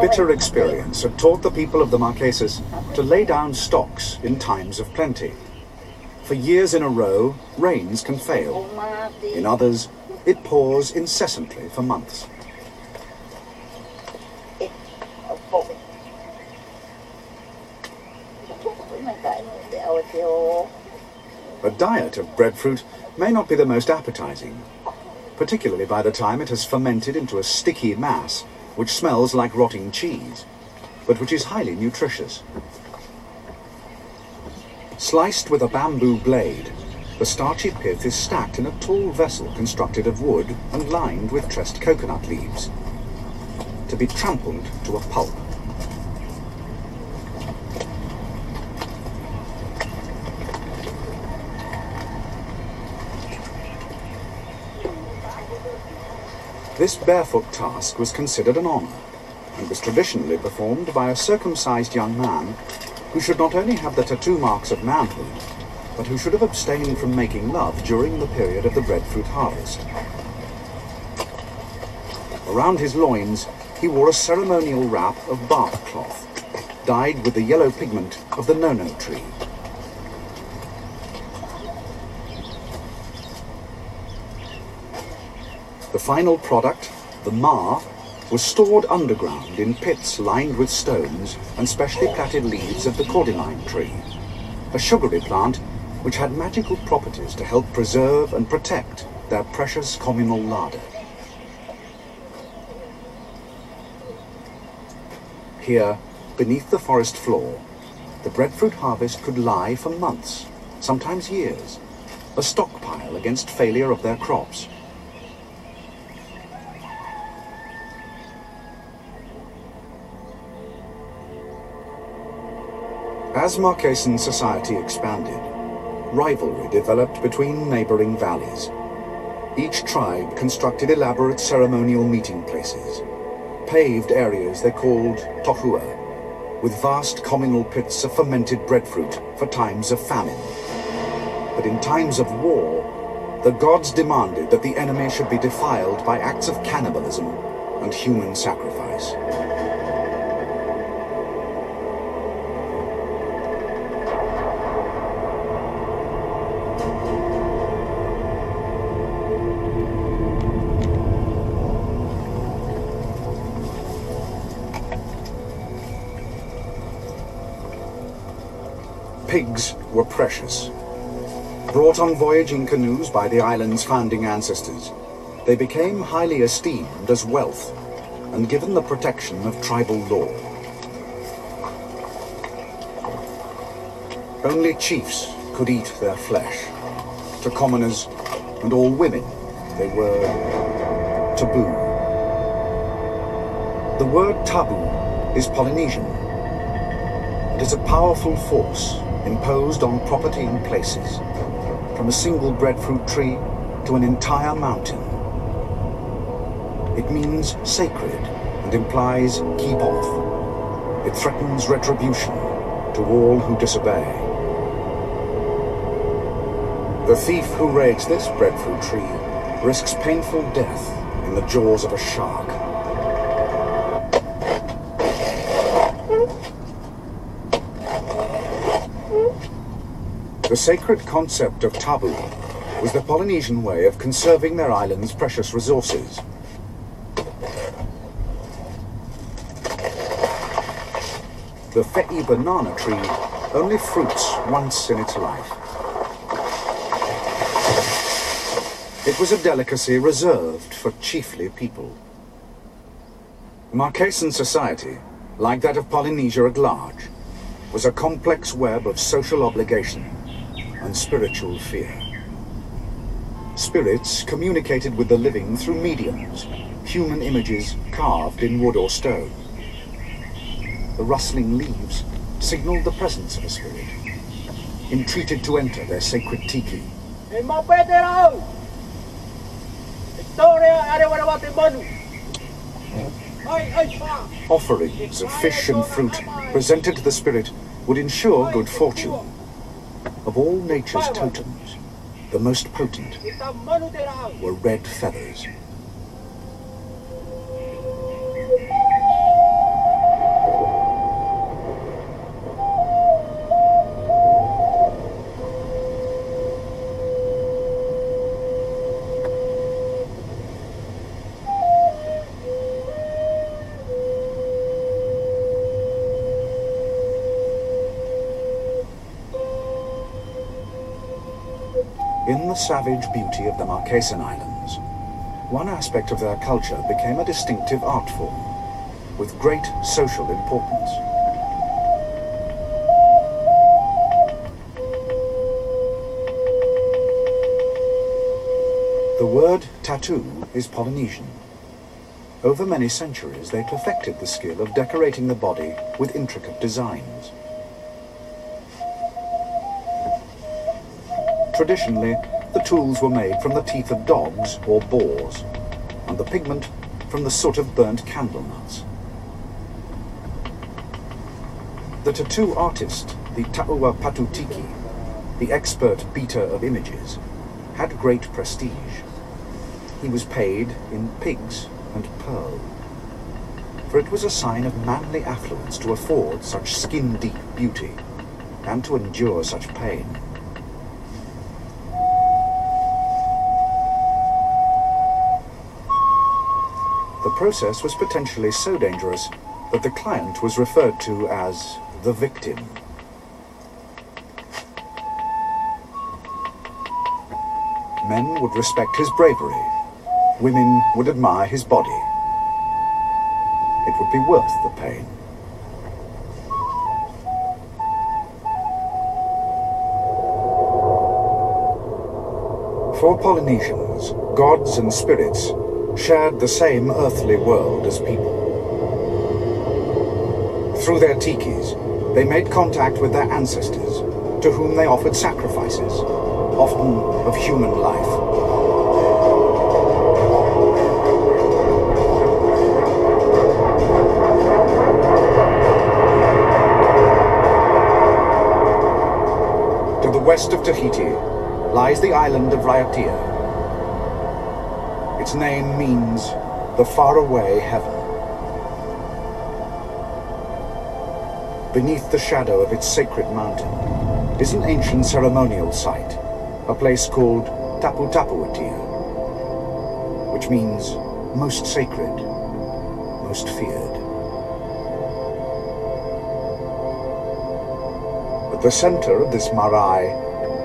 Bitter experience had taught the people of the Marquesas to lay down stocks in times of plenty. For years in a row, rains can fail. In others, it pours incessantly for months. A diet of breadfruit may not be the most appetizing, particularly by the time it has fermented into a sticky mass which smells like rotting cheese, but which is highly nutritious. Sliced with a bamboo blade, the starchy pith is stacked in a tall vessel constructed of wood and lined with tressed coconut leaves, to be trampled to a pulp. This barefoot task was considered an honor, and was traditionally performed by a circumcised young man who should not only have the tattoo marks of manhood, but who should have abstained from making love during the period of the breadfruit harvest. Around his loins, he wore a ceremonial wrap of bark cloth, dyed with the yellow pigment of the nono tree. The final product, the ma, was stored underground in pits lined with stones and specially plaited leaves of the cordyline tree, a sugary plant which had magical properties to help preserve and protect their precious communal larder. Here, beneath the forest floor, the breadfruit harvest could lie for months, sometimes years, a stockpile against failure of their crops. As Marquesan society expanded, rivalry developed between neighboring valleys. Each tribe constructed elaborate ceremonial meeting places, paved areas they called tohua, with vast communal pits of fermented breadfruit for times of famine. But in times of war, the gods demanded that the enemy should be defiled by acts of cannibalism and human sacrifice. Pigs were precious. Brought on voyaging canoes by the island's founding ancestors, they became highly esteemed as wealth and given the protection of tribal law. Only chiefs could eat their flesh. To commoners and all women, they were taboo. The word taboo is Polynesian. It is a powerful force imposed on property and places, from a single breadfruit tree to an entire mountain. It means sacred and implies keep off. It threatens retribution to all who disobey. The thief who raids this breadfruit tree risks painful death in the jaws of a shark. The sacred concept of taboo was the Polynesian way of conserving their island's precious resources. The fe'i banana tree only fruits once in its life. It was a delicacy reserved for chiefly people. Marquesan society, like that of Polynesia at large, was a complex web of social obligation and spiritual fear. Spirits communicated with the living through mediums, human images carved in wood or stone. The rustling leaves signaled the presence of a spirit, entreated to enter their sacred tiki. Offerings of fish and fruit presented to the spirit would ensure good fortune. Of all nature's totems, the most potent were red feathers. In the savage beauty of the Marquesan Islands, one aspect of their culture became a distinctive art form, with great social importance. The word tattoo is Polynesian. Over many centuries, they perfected the skill of decorating the body with intricate designs. Traditionally, the tools were made from the teeth of dogs or boars, and the pigment from the soot of burnt candle nuts. The tattoo artist, the Taua Patutiki, the expert beater of images, had great prestige. He was paid in pigs and pearl, for it was a sign of manly affluence to afford such skin-deep beauty and to endure such pain. The process was potentially so dangerous that the client was referred to as the victim. Men would respect his bravery. Women would admire his body. It would be worth the pain. For Polynesians, gods and spirits shared the same earthly world as people. Through their tikis, they made contact with their ancestors, to whom they offered sacrifices, often of human life. To the west of Tahiti lies the island of Raiatea. Its name means the faraway heaven. Beneath the shadow of its sacred mountain is an ancient ceremonial site, a place called Tapu Tapuatea, which means most sacred, most feared. At the center of this marae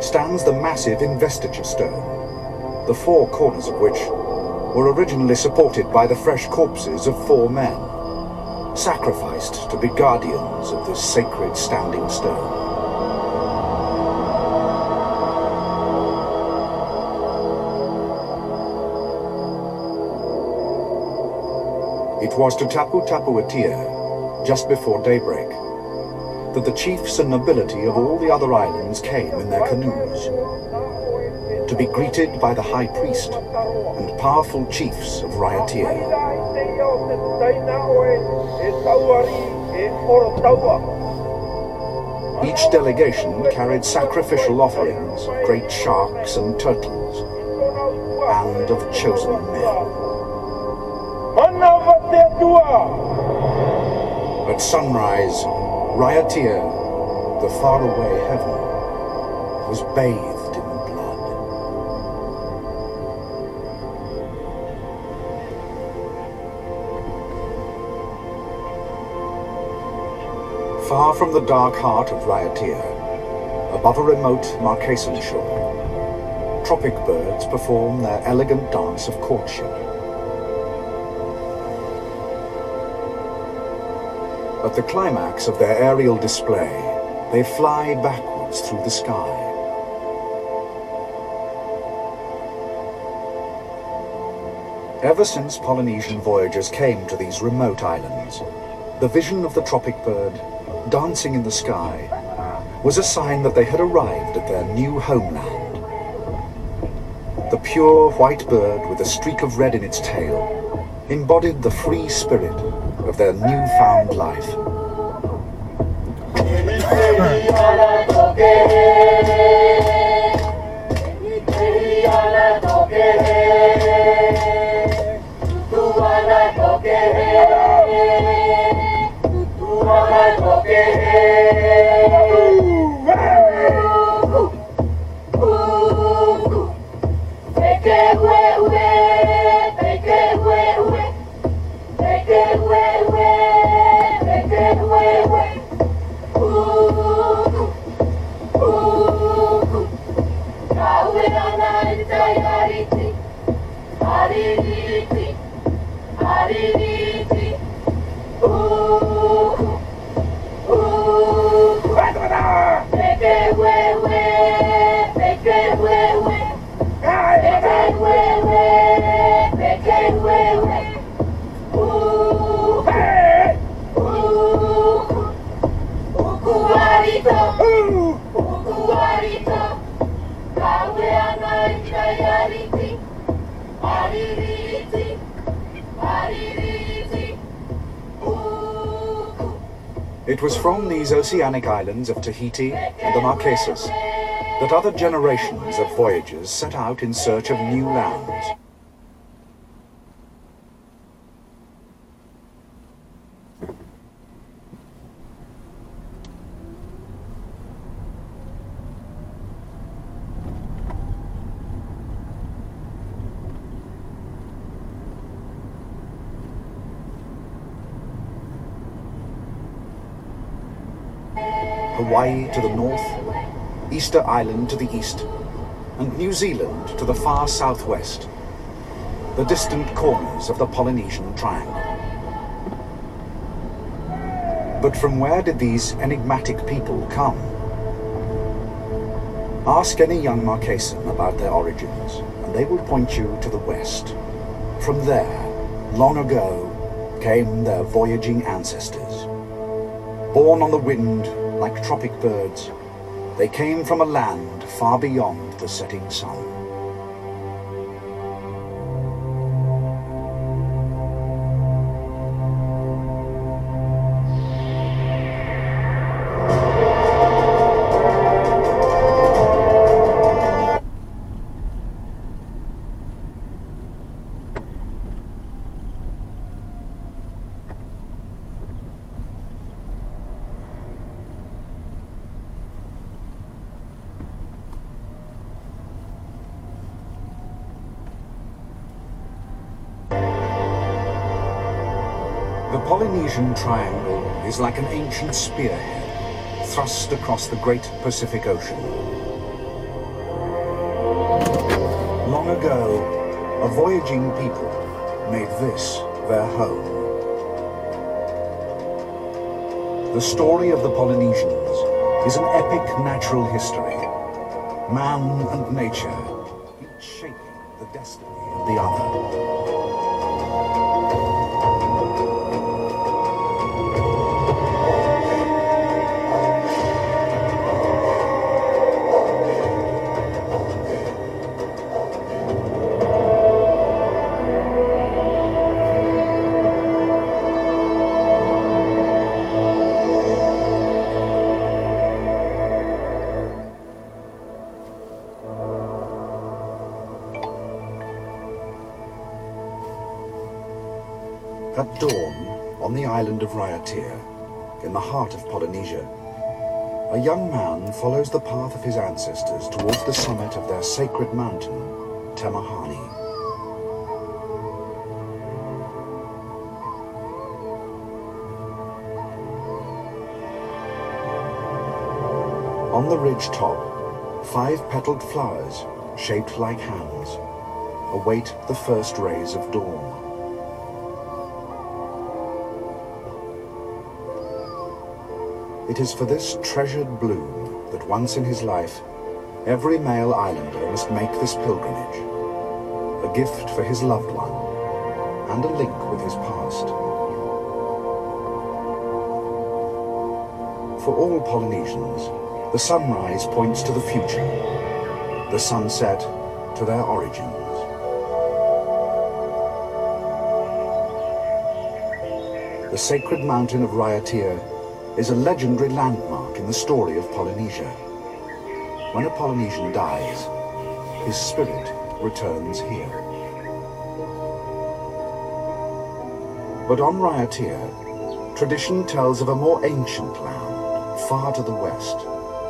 stands the massive investiture stone, the four corners of which were originally supported by the fresh corpses of 4 men, sacrificed to be guardians of this sacred standing stone. It was to Tapu Tapuatea, just before daybreak, that the chiefs and nobility of all the other islands came in their canoes, to be greeted by the high priest and powerful chiefs of Raiatea. Each delegation carried sacrificial offerings of great sharks and turtles, and of chosen men. At sunrise, Raiatea, the faraway heaven, was bathed in blood. Far from the dark heart of Raiatea, above a remote Marquesan shore, tropic birds perform their elegant dance of courtship. At the climax of their aerial display, they fly backwards through the sky. Ever since Polynesian voyagers came to these remote islands, the vision of the tropic bird dancing in the sky was a sign that they had arrived at their new homeland. The pure white bird with a streak of red in its tail embodied the free spirit of their newfound life. It was from these oceanic islands of Tahiti and the Marquesas that other generations of voyagers set out in search of new lands. Hawaii to the north, Easter Island to the east, and New Zealand to the far southwest, the distant corners of the Polynesian Triangle. But from where did these enigmatic people come? Ask any young Marquesan about their origins, and they will point you to the west. From there, long ago, came their voyaging ancestors. Born on the wind, like tropic birds, they came from a land far beyond the setting sun. The Polynesian Triangle is like an ancient spearhead thrust across the great Pacific Ocean. Long ago, a voyaging people made this their home. The story of the Polynesians is an epic natural history. Man and nature, each shaping the destiny of the other. At dawn, on the island of Raiatea, in the heart of Polynesia, a young man follows the path of his ancestors towards the summit of their sacred mountain, Temahani. On the ridge top, 5-petaled flowers, shaped like hands, await the first rays of dawn. It is for this treasured bloom that once in his life, every male islander must make this pilgrimage, a gift for his loved one, and a link with his past. For all Polynesians, the sunrise points to the future, the sunset to their origins. The sacred mountain of Raiatea is a legendary landmark in the story of Polynesia. When a Polynesian dies, his spirit returns here. But on Raiatea, tradition tells of a more ancient land, far to the west,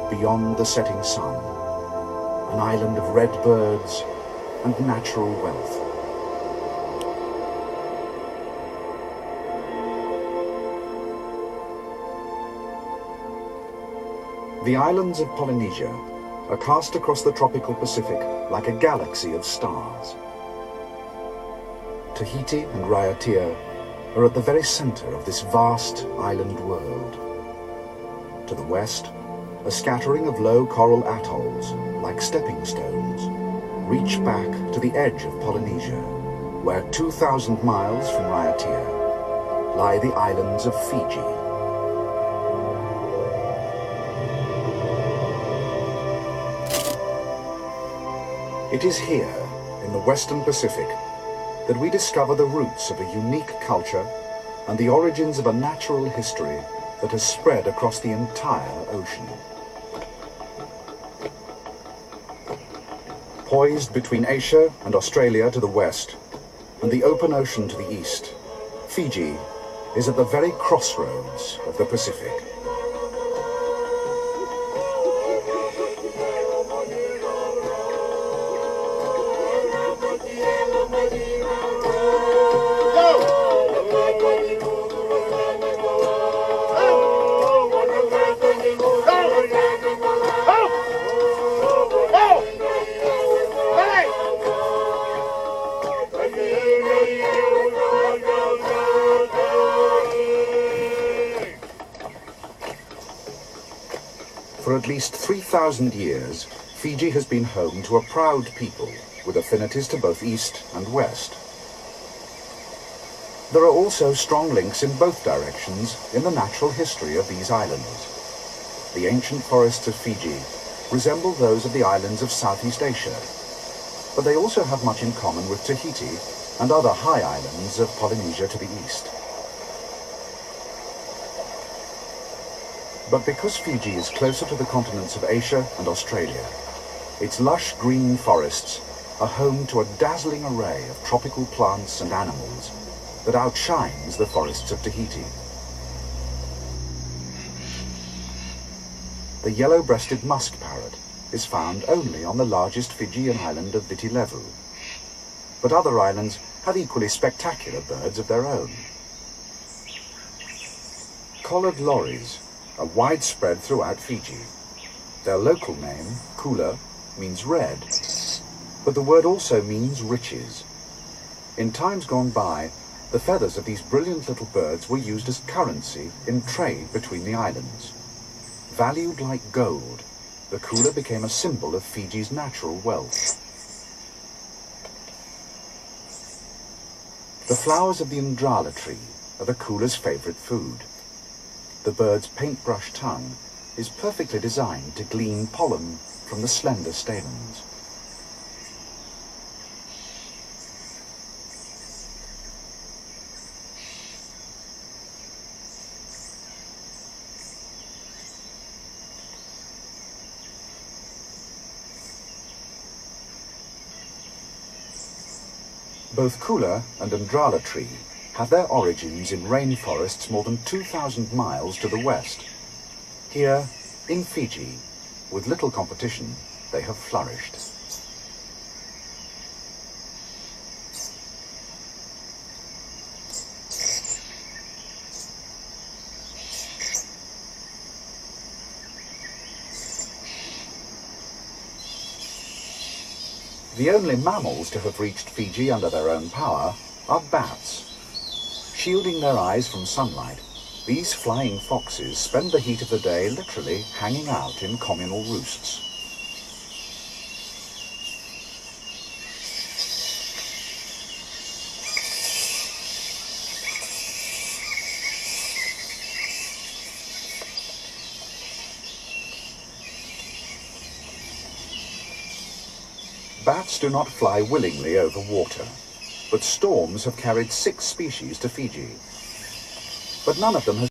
beyond the setting sun, an island of red birds and natural wealth. The islands of Polynesia are cast across the tropical Pacific like a galaxy of stars. Tahiti and Raiatea are at the very center of this vast island world. To the west, a scattering of low coral atolls, like stepping stones, reach back to the edge of Polynesia, where 2,000 miles from Raiatea lie the islands of Fiji. It is here, in the Western Pacific, that we discover the roots of a unique culture and the origins of a natural history that has spread across the entire ocean. Poised between Asia and Australia to the west, and the open ocean to the east, Fiji is at the very crossroads of the Pacific. For at least 3,000 years, Fiji has been home to a proud people with affinities to both east and west. There are also strong links in both directions in the natural history of these islands. The ancient forests of Fiji resemble those of the islands of Southeast Asia, but they also have much in common with Tahiti and other high islands of Polynesia to the east. But because Fiji is closer to the continents of Asia and Australia, its lush green forests are home to a dazzling array of tropical plants and animals that outshines the forests of Tahiti. The yellow-breasted musk parrot is found only on the largest Fijian island of Viti Levu, but other islands have equally spectacular birds of their own. Collared lories are widespread throughout Fiji. Their local name, kula, means red, but the word also means riches. In times gone by, the feathers of these brilliant little birds were used as currency in trade between the islands. Valued like gold, the kula became a symbol of Fiji's natural wealth. The flowers of the Indrala tree are the kula's favorite food. The bird's paintbrush tongue is perfectly designed to glean pollen from the slender stamens. Both kula and Indrala tree have their origins in rainforests more than 2,000 miles to the west. Here, in Fiji, with little competition, they have flourished. The only mammals to have reached Fiji under their own power are bats. Shielding their eyes from sunlight, these flying foxes spend the heat of the day literally hanging out in communal roosts. Bats do not fly willingly over water, but storms have carried 6 species to Fiji. but none of them has